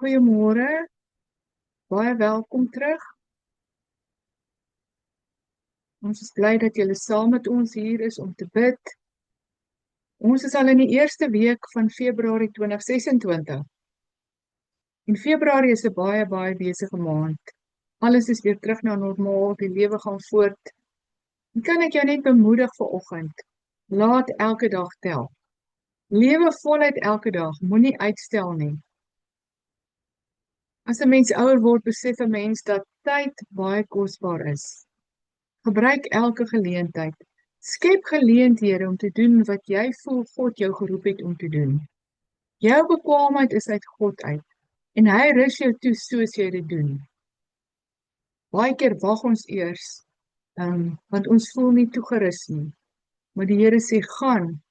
Goeiemôre, baie welkom terug. Ons is bly dat julle saam met ons hier is om te bid. Ons is al in die eerste week van Februarie 2026. En Februarie is 'n baie besige maand. Alles is weer terug na normaal, die lewe gaan voort. En kan ek jou net bemoedig vanoggend? Laat elke dag tel. Lewe voluit elke dag, moenie uitstel nie. As 'n mens ouer word, besef 'n mens dat tyd baie kosbaar is. Gebruik elke geleentheid. Skep geleenthede om te doen wat jy voel God jou geroep het om te doen. Jou bekwaamheid is uit God uit en hy rus jou toe soos jy dit doen. Baie keer wag ons eers, want ons voel nie toegerus nie. Maar die Here sê, gaan,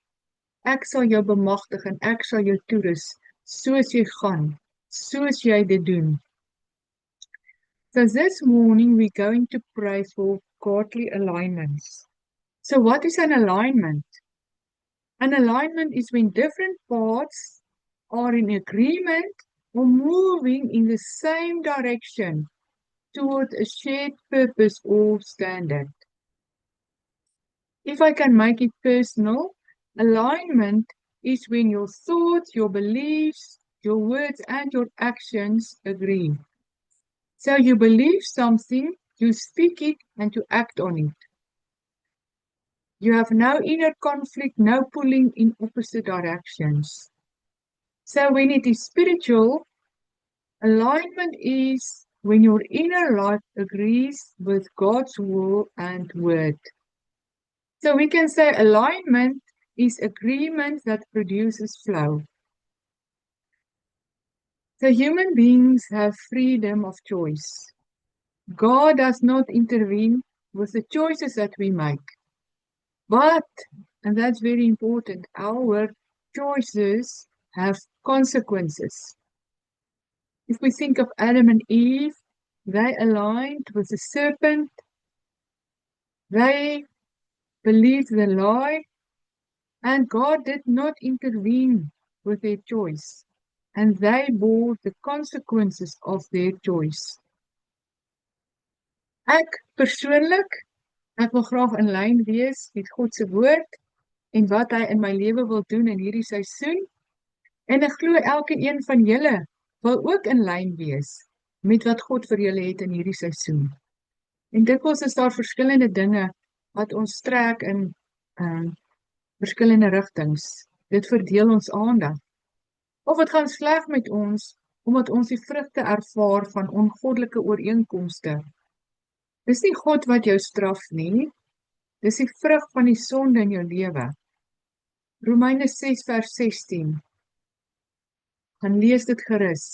ek sal jou bemagtig en ek sal jou toerus, soos jy gaan, soos jy dit doen. So this morning we're going to pray for godly alignments. So what is an alignment? An alignment is when different parts are in agreement or moving in the same direction toward a shared purpose or standard. If I can make it personal, alignment is when your thoughts, your beliefs, your words and your actions agree. So you believe something, you speak it and you act on it. You have no inner conflict, no pulling in opposite directions. So when it is spiritual, alignment is when your inner life agrees with God's will and word. So we can say alignment is agreement that produces flow. So human beings have freedom of choice. God does not intervene with the choices that we make. But, and that's very important, our choices have consequences. If we think of Adam and Eve, they aligned with the serpent, they believed the lie, and God did not intervene with their choice, and they bore the consequences of their choice. Ek persoonlik, ek wil graag in lyn wees met God se woord en wat hy in my lewe wil doen in hierdie seisoen. En ek glo elke een van julle wil ook in lyn wees met wat God vir julle het in hierdie seisoen. En dikwels is daar verskillende dinge wat ons trek in verskillende rigtings. Dit verdeel ons aandag. Of het gaan sleg met ons omdat ons die vrugte ervaar van ongoddelike ooreenkomste. Dis nie God wat jou straf nie, dis die vrug van die sonde in jou lewe. Romeine 6 vers 16. Gaan lees dit gerus.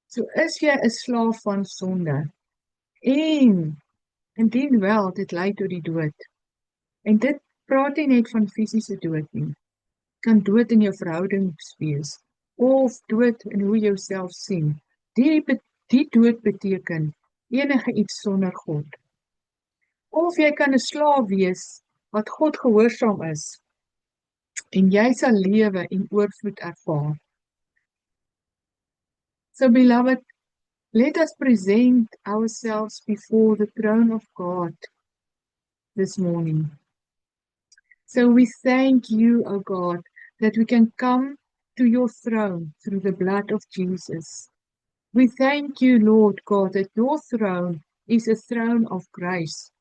So is jy 'n slaaf van sonde. En indien wel, dit lei tot die dood. En dit praat nie net van fisiese dood nie. Kan dood in jou verhoudings wees, of dood in hoe jy jouself sien. Die dood beteken enige iets sonder God. Of jy kan 'n slaaf wees wat God gehoorsaam is, en jy sal lewe en oorvloed ervaar. So beloved, let us present ourselves before the throne of God this morning. So we thank you, O God, that we can come to your throne through the blood of Jesus. We thank you, Lord God, that your throne is a throne of grace.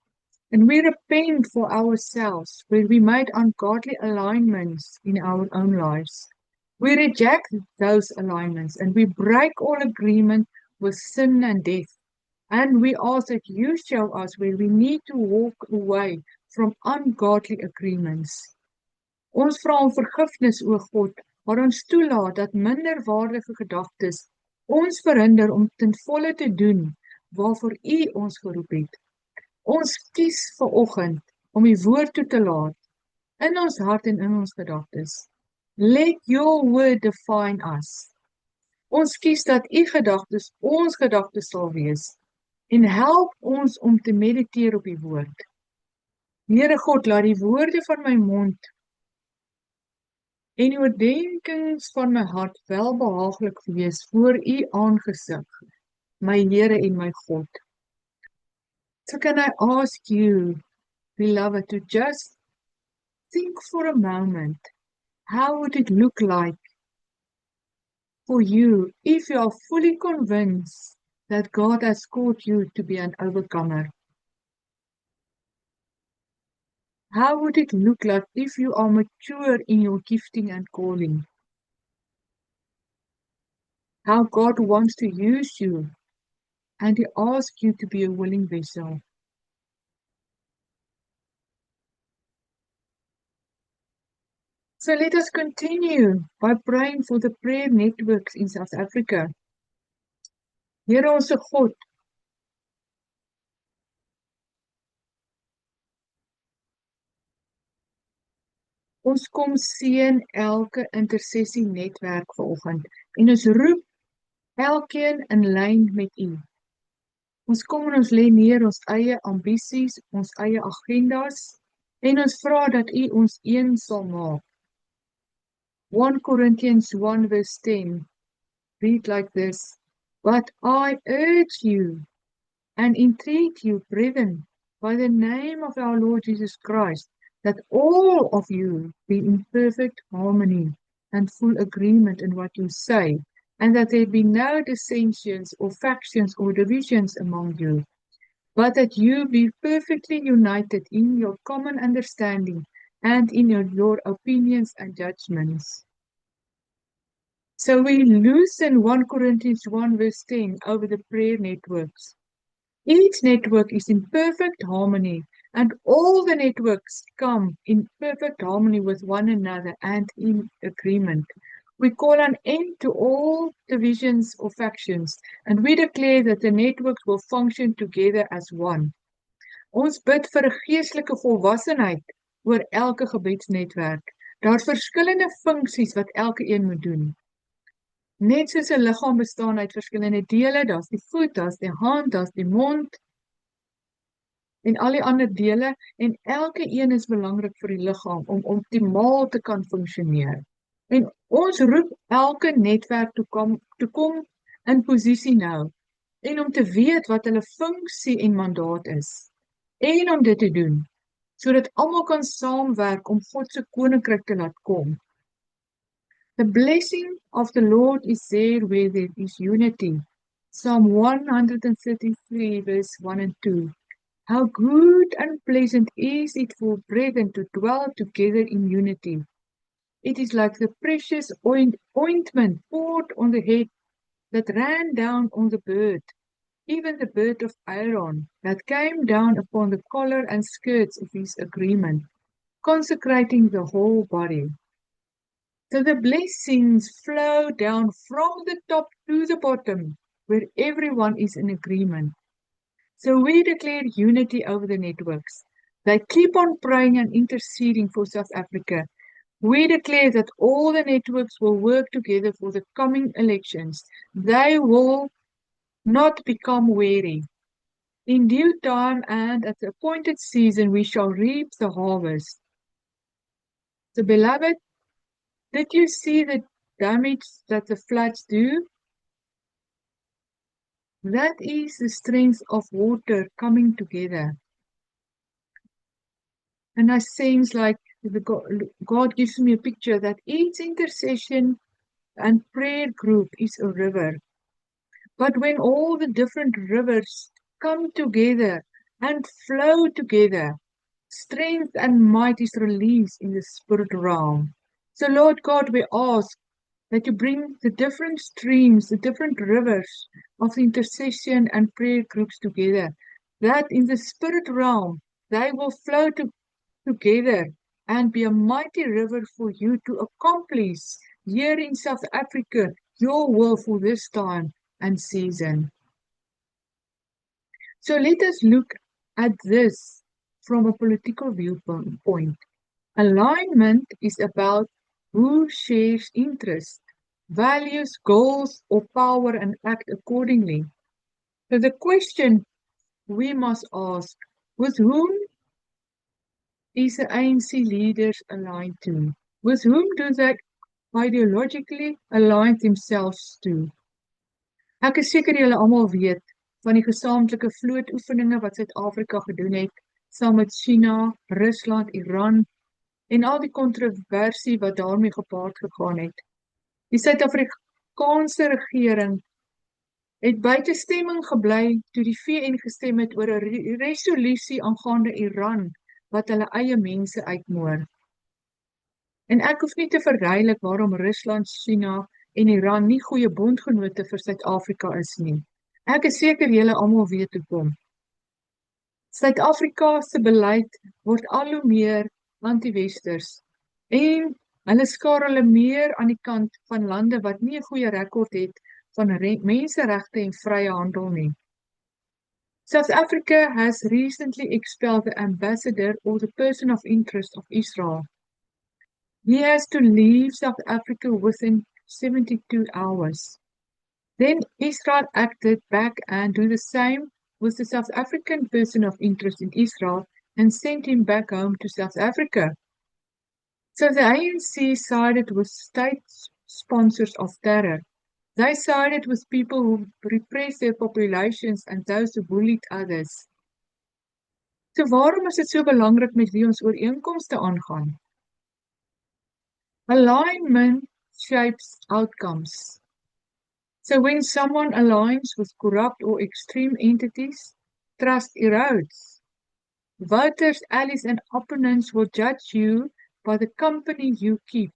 And we repent for ourselves where we made ungodly alignments in our own lives. We reject those alignments and we break all agreement with sin and death. And we ask that you show us where we need to walk away from ungodly agreements. Ons vra om vergifnis, o God, waar ons toelaat dat minderwaardige gedagtes ons verhinder om ten volle te doen waarvoor U ons geroep het. Ons kies vanoggend om die woord toe te laat in ons hart en in ons gedagtes. Let your word define us. Ons kies dat U gedagtes ons gedagtes sal wees en help ons om te mediteer op die woord. Here God, laat die woorde van my mond en die oordenkings van my hart welbehaaglik wees voor u aangesig, my Here en my God. So can I ask you, beloved, to just think for a moment, how would it look like for you if you are fully convinced that God has called you to be an overcomer? How would it look like if you are mature in your gifting and calling? How God wants to use you, and He asks you to be a willing vessel. So let us continue by praying for the prayer networks in South Africa. Here onze God, ons kom seën elke intersessie netwerk vanoggend en ons roep elkeen in lyn met U. Ons kom en ons lê neer ons eie ambisies, ons eie agendas en ons vra dat U ons een sal maak. 1 Corinthians 1 verse 10 read like this, "But I urge you and entreat you, brethren, by the name of our Lord Jesus Christ, that all of you be in perfect harmony and full agreement in what you say, and that there be no dissensions or factions or divisions among you, but that you be perfectly united in your common understanding and in your opinions and judgments." So we loosen 1 Corinthians 1 verse 10 over the prayer networks. Each network is in perfect harmony, and all the networks come in perfect harmony with one another and in agreement. We call an end to all divisions or factions, and we declare that the networks will function together as one. Ons bid vir 'n geestelike volwassenheid oor elke gebedsnetwerk. Daar's verskillende funksies wat elke een moet doen. Net soos 'n liggaam bestaan uit verskillende dele, daar's die voet, daar's die hand, daar's die mond en al die ander dele, en elke een is belangrik vir die liggaam om optimaal te kan funksioneer. En ons roep elke netwerk toe kom in posisie nou, en om te weet wat hulle funksie en mandaat is, en om dit te doen, sodat almal kan saamwerk om God se koninkryk te laat kom. The blessing of the Lord is there where there is unity. Psalm 133 verse 1 and 2. How good and pleasant is it for brethren to dwell together in unity. It is like the precious ointment poured on the head that ran down on the bird, even the bird of Aaron, that came down upon the collar and skirts of his agreement, consecrating the whole body. So the blessings flow down from the top to the bottom, where everyone is in agreement. So we declare unity over the networks. They keep on praying and interceding for South Africa. We declare that all the networks will work together for the coming elections. They will not become weary. In due time and at the appointed season, we shall reap the harvest. So, beloved, did you see the damage that the floods do? That is the strength of water coming together. And I sense like God gives me a picture that each intercession and prayer group is a river. But when all the different rivers come together and flow together, strength and might is released in the spirit realm. So Lord God, we ask that you bring the different streams, the different rivers of intercession and prayer groups together, that in the spirit realm they will flow together and be a mighty river for you to accomplish here in South Africa your will for this time and season. So let us look at this from a political viewpoint. Alignment is about who shares interest, values, goals, or power and act accordingly. So the question we must ask, with whom is the ANC leaders aligned to? With whom do they ideologically align themselves to? Ek is seker julle almal weet van die gesamentlike vlootoefeninge wat Suid-Afrika gedoen het, saam met China, Rusland, Iran en al die kontroversie wat daarmee gepaard gegaan het. Die Suid-Afrikaanse regering het buite stemming gebly toe die VN gestem het oor 'n resolusie aangaande Iran wat hulle eie mense uitmoor. En ek hoef nie te verduidelik waarom Rusland, China en Iran nie goeie bondgenote vir Suid-Afrika is nie. Ek is seker julle almal weet hoekom. Suid-Afrika se beleid word al hoe meer anti-westers en hulle skaar hulle meer aan die kant van lande wat nie 'n goeie rekord het van menseregte en vrye handel nie. South Africa has recently expelled the ambassador or the person of interest of Israel. He has to leave South Africa within 72 hours. Then Israel acted back and do the same with the South African person of interest in Israel and sent him back home to South Africa. So the ANC sided with state sponsors of terror. They sided with people who repress their populations and those who bullied others. So waarom is dit so belangrik met wie ons ooreenkomste aangaan? Alignment shapes outcomes. So when someone aligns with corrupt or extreme entities, trust erodes. Voters, allies and opponents will judge you by the company you keep.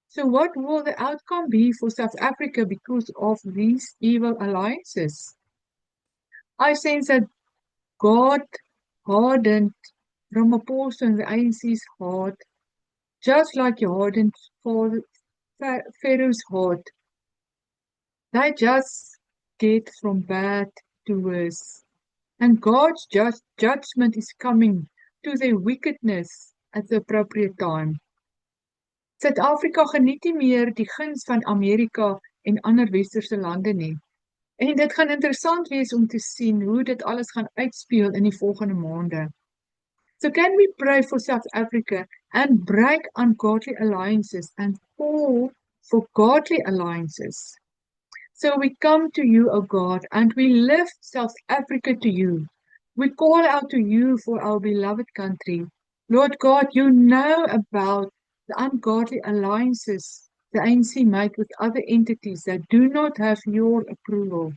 So what will the outcome be for South Africa because of these evil alliances? I sense that God hardened Ramaphosa and the ANC's heart, just like he hardened Pharaoh's heart. They just get from bad to worse. And God's judgment is coming to their wickedness at the appropriate time. Suid-Afrika geniet nie meer die guns van Amerika en ander westerse lande nie. En dit gaan interessant wees om te sien hoe dit alles gaan uitspeel in die volgende maande. So can we pray for South Africa and break ungodly alliances and call for godly alliances? So we come to you, O God, and we lift South Africa to you. We call out to you for our beloved country. Lord God, you know about the ungodly alliances the ANC made with other entities that do not have your approval.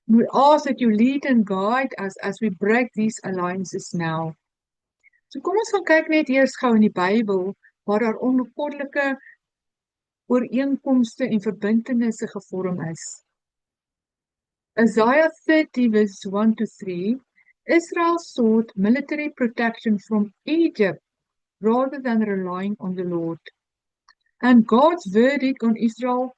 We ask that you lead and guide us as we break these alliances now. So kom ons gaan kyk net eers gou in die Bybel waar daar ongoddelike ooreenkomste en verbintenisse gevorm is. Isaiah 30 verse 1 to 3, Israel sought military protection from Egypt rather than relying on the Lord. And God's verdict on Israel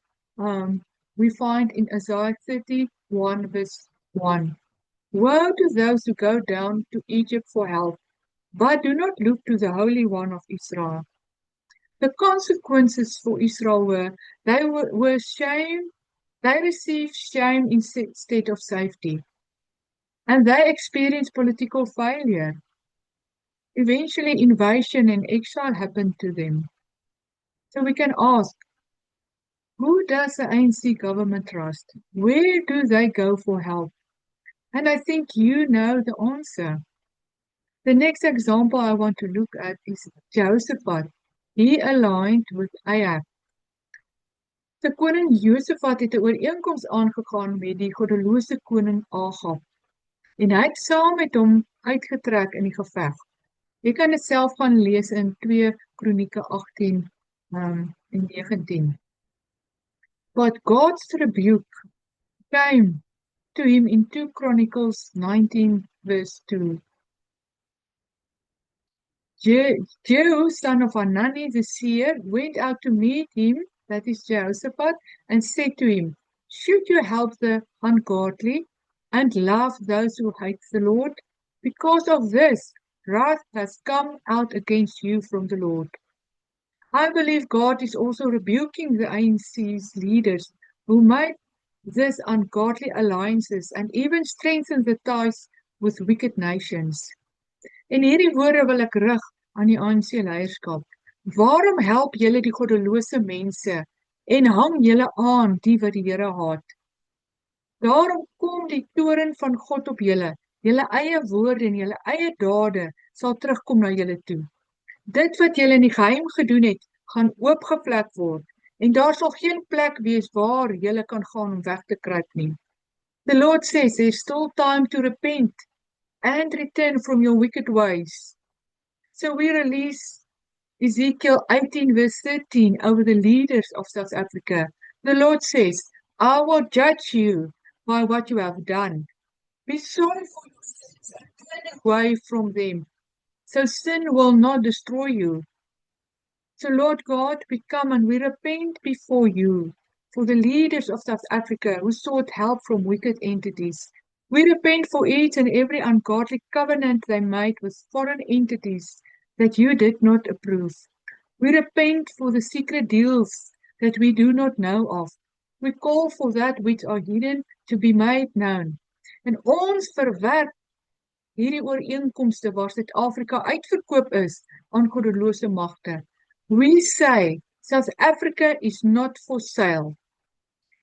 we find in Isaiah 31 verse 1. Woe to those who go down to Egypt for help, but do not look to the Holy One of Israel. The consequences for Israel were shame, they received shame instead of safety. And they experienced political failure. Eventually, invasion and exile happened to them. So we can ask, who does the ANC government trust? Where do they go for help? And I think you know the answer. The next example I want to look at is Jehoshaphat. He aligned with Ahab. De koning Josafat het 'n ooreenkoms aangegaan met die goddelose koning Agab. En hy het saam met hom uitgetrek in die geveg. Jy kan dit self gaan lees in 2 Kronieke 18 en 19. But God's rebuke came to him in 2 Chronicles 19 verse 2. Jehu, son of Hanani the seer, went out to meet him, that is Jehoshaphat, and said to him, should you help the ungodly and love those who hate the Lord? Because of this, wrath has come out against you from the Lord. I believe God is also rebuking the ANC's leaders who made these ungodly alliances and even strengthened the ties with wicked nations. En hierdie woorde wil ek rig aan die ANC leierskap. Waarom help julle die goddelose mense en hang julle aan die wat die Here haat? Daarom kom die toorn van God op julle eie woorde en julle eie dade sal terugkom na julle toe. Dit wat julle in die geheim gedoen het, gaan oopgevlek word, en daar sal geen plek wees waar julle kan gaan om weg te kruip nie. The Lord says there's still time to repent and return from your wicked ways. So we release Ezekiel 18 verse 13 over the leaders of South Africa. The Lord says, I will judge you by what you have done. Be sorry for your sins and turn away from them, so sin will not destroy you. So Lord God, we come and we repent before you for the leaders of South Africa who sought help from wicked entities. We repent for each and every ungodly covenant they made with foreign entities that you did not approve. We repent for the secret deals that we do not know of. We call for that which are hidden to be made known. En ons verwerp hierdie ooreenkomste waar Suid-Afrika uitverkoop is aan goddelose magte. We say South Africa is not for sale.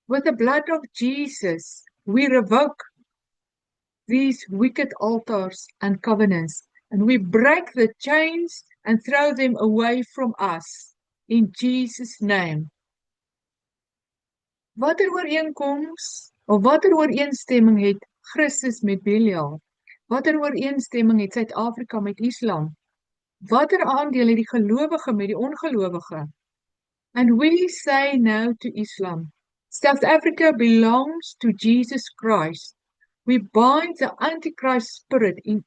With the blood of Jesus, we revoke these wicked altars and covenants, and we break the chains and throw them away from us, in Jesus' name. Watter ooreenkoms, of watter ooreenstemming het Christus met Belial? Watter ooreenstemming het Suid-Afrika met Islam? Watter aandeel het die gelowige met die ongelowige? And we say no to Islam. South Africa belongs to Jesus Christ. We bind the Antichrist spirit in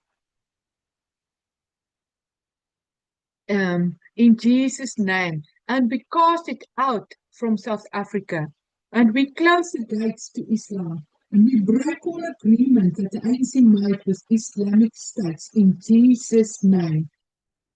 Jesus' name, and we cast it out from South Africa. And we close the gates to Islam. And we break all agreement that the ANC made with Islamic states in Jesus' name.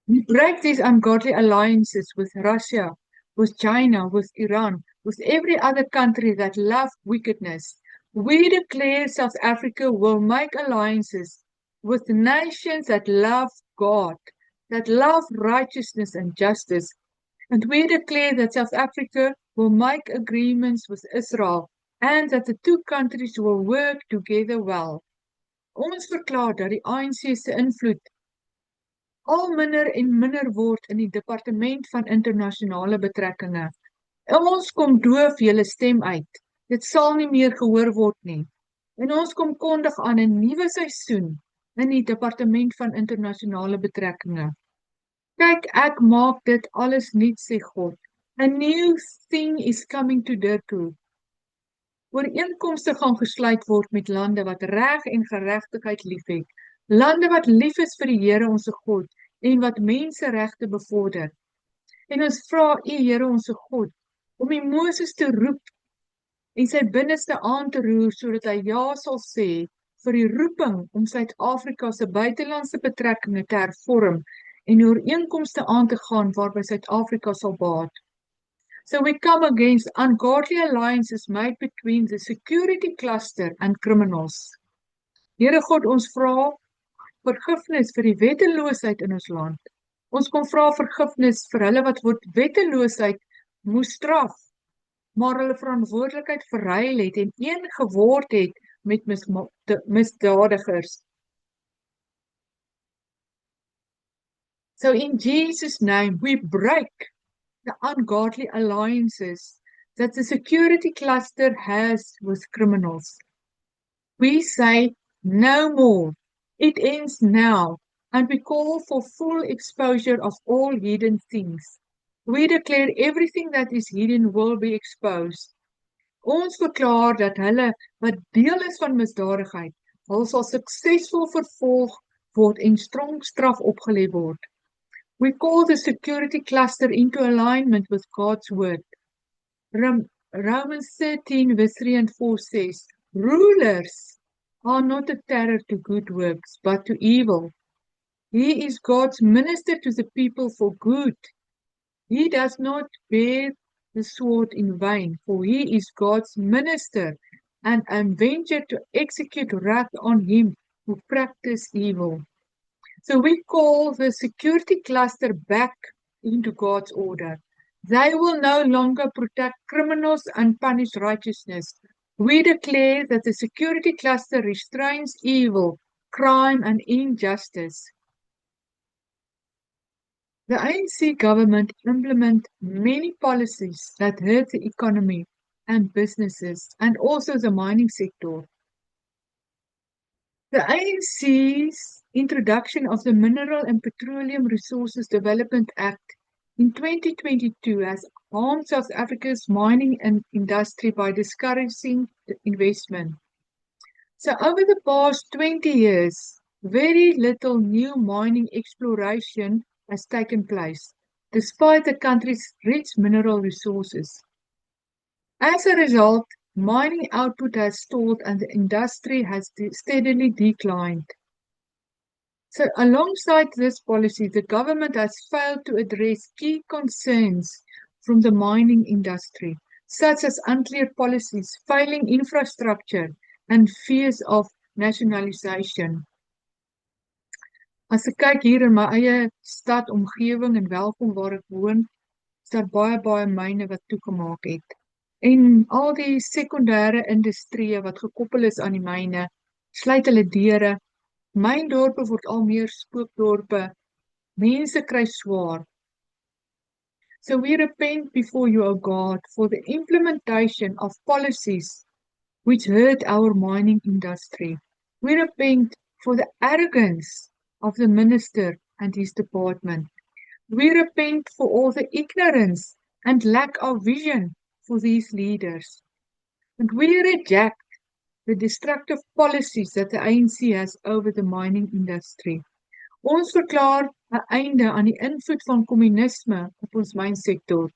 We break these ungodly alliances with Russia, with China, with Iran, with every other country that love wickedness. We declare South Africa will make alliances with nations that love God, that love righteousness and justice. And we declare that South Africa will make agreements with Israel and that the two countries will work together well. Ons verklaar dat die ANC se invloed al minder en minder word in die departement van internasionale betrekkinge. Ons kom doof julle stem uit. Dit sal nie meer gehoor word nie. En ons kom kondig aan 'n nuwe seisoen in die departement van internasionale betrekkinge. Kyk, ek maak dit alles nuut, sê God. A new thing is coming to Durban. Ooreenkomste gaan gesluit word met lande wat reg en geregtigheid liefhet. Lande wat lief is vir die Here ons God en wat menseregte bevorder. En ons vra U, Here ons God, om die Moses te roep en sy binneste aan te roer sodat hy ja sal sê vir die roeping om Suid-Afrika se buitelandse betrekkinge te hervorm en ooreenkomste aan te gaan waarby Suid-Afrika sal baat. So we come against ungodly alliances made between the security cluster and criminals. Here God, ons vra vergifnis vir die wetteloosheid in ons land. Ons kom vra vergifnis vir hulle wat wetteloosheid moes straf, maar hulle verantwoordelikheid verruil het en een geword het met misdadigers. So in Jesus' name, we break the ungodly alliances that the security cluster has with criminals. We say no more. It ends now, and we call for full exposure of all hidden things. We declare everything that is hidden will be exposed. Ons verklaar dat hulle wat deel is van misdadigheid, hulle sal suksesvol vervolg word en streng straf opgelê word. We call the security cluster into alignment with God's word. Romans 13 verse 3 and 4 says, rulers are not a terror to good works, but to evil. He is God's minister to the people for good. He does not bear the sword in vain, for he is God's minister and avenger to execute wrath on him who practice evil. So we call the security cluster back into God's order. They will no longer protect criminals and punish righteousness. We declare that the security cluster restrains evil, crime, and injustice. The ANC government implement many policies that hurt the economy and businesses, and also the mining sector. The ANC's introduction of the Mineral and Petroleum Resources Development Act in 2022 has harmed South Africa's mining and industry by discouraging the investment. So over the past 20 years, very little new mining exploration has taken place, despite the country's rich mineral resources. As a result, mining output has stalled and the industry has steadily declined. So alongside this policy, the government has failed to address key concerns from the mining industry, such as unclear policies, failing infrastructure, and fears of nationalisation. As ek kyk hier in my eie stad, omgewing en Welkom waar ek woon, is daar baie myne wat toegemaak het. En al die sekondêre industrieë wat gekoppel is aan die myne, sluit hulle deure. Myndorpe word al meer spookdorpe. Mense kry swaar. So we repent before you, O God, for the implementation of policies which hurt our mining industry. We repent for the arrogance of the minister and his department. We repent for all the ignorance and lack of vision for these leaders. And we reject the destructive policies that the ANC has over the mining industry. Ons verklaar 'n einde aan die invloed van kommunisme op ons mynsektor.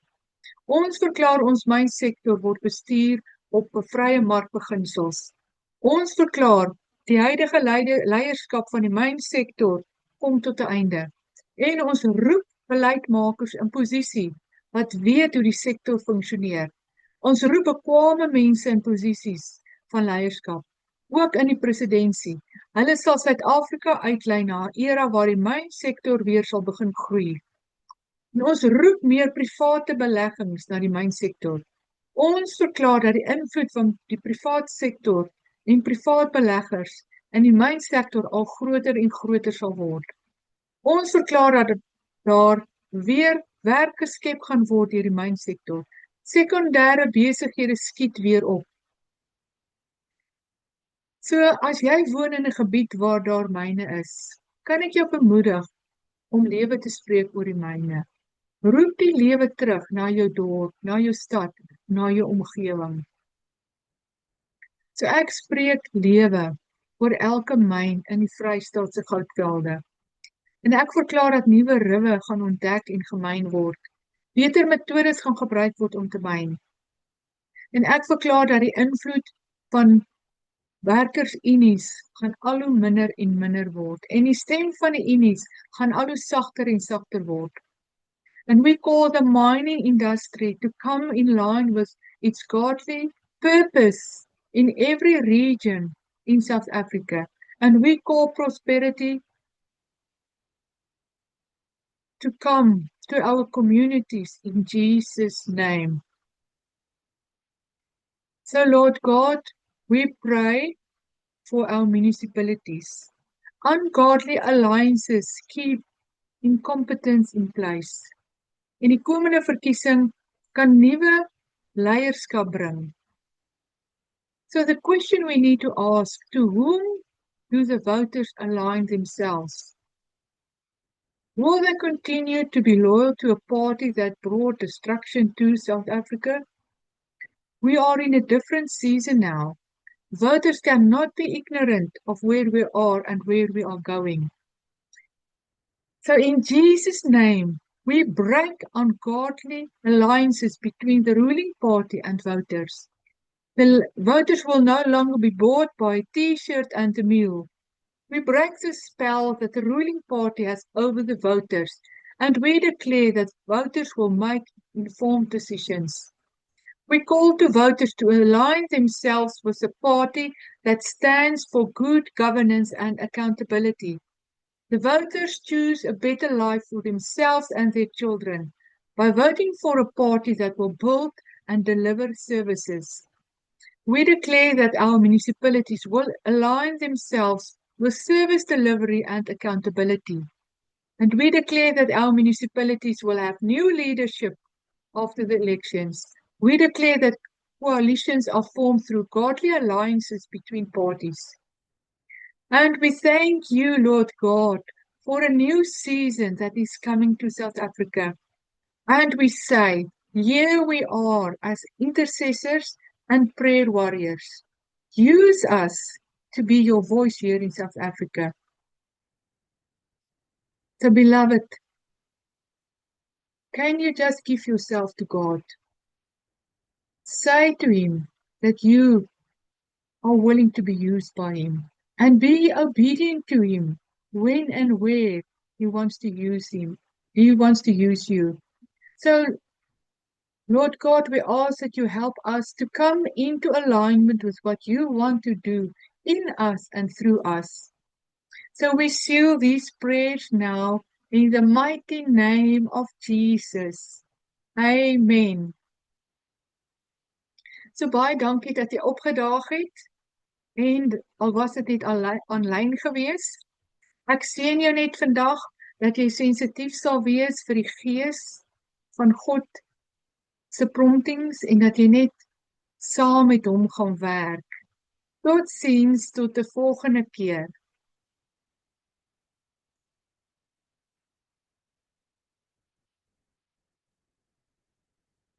Ons verklaar ons mynsektor word bestuur op vrye markbeginsels. Ons verklaar die huidige leierskap van die mynsektor kom tot 'n einde. En ons roep beleidsmakers in posisie wat weet hoe die sektor funksioneer. Ons roep bekwame mense in posisies van leierskap, ook in die presidentskap. Hulle sal Suid-Afrika uitlei na 'n era waar die mynsektor weer sal begin groei. En ons roep meer private beleggings na die mynsektor. Ons verklaar dat die invloed van die private sektor en privaat beleggers in die mynsektor al groter en groter sal word. Ons verklaar dat daar weer werk geskep gaan word deur die mynsektor. Sekondêre besighede skiet weer op. So as jy woon in 'n gebied waar daar myne is, kan ek jou bemoedig om lewe te spreek oor die myne. Roep die lewe terug na jou dorp, na jou stad, na jou omgewing. So ek spreek lewe oor elke myn in die Vrystaatse goudvelde. En ek verklaar dat nuwe ruwe gaan ontdek en gemyn word. Beter metodes gaan gebruik word om te myn. En ek verklaar dat die invloed van werkersunies gaan al hoe minder en minder word. En die stem van die unies gaan al hoe sagter en sagter word. And we call the mining industry to come in line with its godly purpose in every region in South Africa. And we call prosperity to come to our communities in Jesus' name. So Lord God, we pray for our municipalities. Ungodly alliances keep incompetence in place. En die komende verkiesing kan nuwe leierskap bring. So the question we need to ask, to whom do the voters align themselves? Will they continue to be loyal to a party that brought destruction to South Africa? We are in a different season now. Voters cannot be ignorant of where we are and where we are going. So in Jesus' name, we break ungodly alliances between the ruling party and voters. The voters will no longer be bought by a t-shirt and a meal. We break the spell that the ruling party has over the voters, and we declare that voters will make informed decisions. We call to voters to align themselves with a party that stands for good governance and accountability. The voters choose a better life for themselves and their children by voting for a party that will build and deliver services. We declare that our municipalities will align themselves with service delivery and accountability. And we declare that our municipalities will have new leadership after the elections. We declare that coalitions are formed through godly alliances between parties. And we thank you, Lord God, for a new season that is coming to South Africa. And we say, here we are as intercessors and prayer warriors. Use us to be your voice here in South Africa. So, beloved, can you just give yourself to God? Say to Him that you are willing to be used by Him and be obedient to Him when and where He wants to use Him. He wants to use you. So, Lord God, we ask that you help us to come into alignment with what you want to do in us and through us. So we seal these prayers now in the mighty name of Jesus. Amen. So baie dankie dat jy opgedaag het en al was dit net aanlyn gewees. Ek seën jou net vandag dat jy sensitief sal wees vir die gees van God se promptings en dat jy net saam met hom gaan werk. Totsiens tot 'n volgende keer.